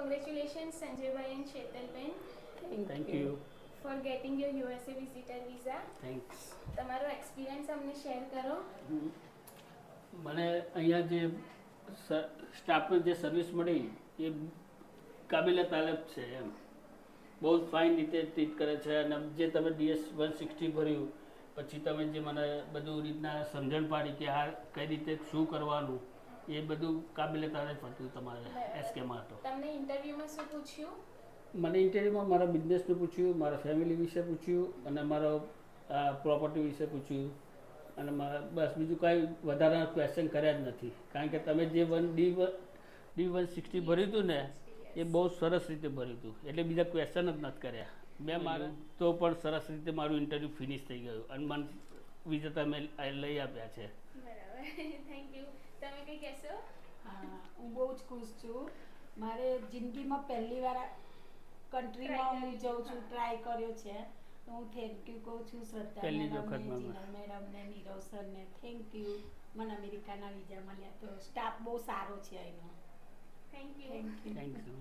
congratulations Sanjaybhai and Shetalben. Thank you. For getting your USA visitor visa. Thanks. તમારો experience અમને share કરો. મને અહીંયા જે સ્ટાફને જે સર્વિસ મળી એ કાબિલે તારીફ છે એમ. બહુ ફાઇન રીતે ટ્રીટ કરે છે અને જે તમે DS 160 ભર્યું પછી તમે જે મને બધું રીતના સમજણ પાડી કે આ કઈ રીતે શું કરવાનું એ બધું કાબિલે તારીફ હતું તમારે SKમાં તો. તમને ઇન્ટરવ્યુમાં શું પૂછ્યું? મને ઇન્ટરવ્યુમાં મારા બિઝનેસનું પૂછ્યું, મારા ફેમિલી વિશે પૂછ્યું અને મારો પ્રોપર્ટી વિશે પૂછ્યું અને મારા બસ બીજું કાંઈ વધારાના ક્વેશ્ચન કર્યા જ નથી. કારણ કે તમે જે D160 ભર્યું હતું ને એ બહુ સરસ રીતે ભર્યું હતું એટલે બીજા ક્વેશ્ચન જ નથી કર્યા મેં મારું તો પણ સરસ રીતે મારું ઇન્ટરવ્યૂ ફિનિશ થઈ ગયું અને મને વિજેતા મેં લઈ આપ્યા છે. બરાબર, થેન્ક યુ. તમે કંઈ કહેશો? હા, હું બહુ જ ખુશ છું. મારે જિંદગીમાં પહેલી વાર કન્ટ્રીમાં હું જાઉં છું, ટ્રાય કર્યો છે તો હું થેન્ક યુ કહું છું શ્રદ્ધા મેડમને, નીરવ સરને થેન્ક યુ. મને અમેરિકાના વિઝા મળ્યા તો સ્ટાફ બહુ સારો છે અહીંનો. Thank you. Thank you.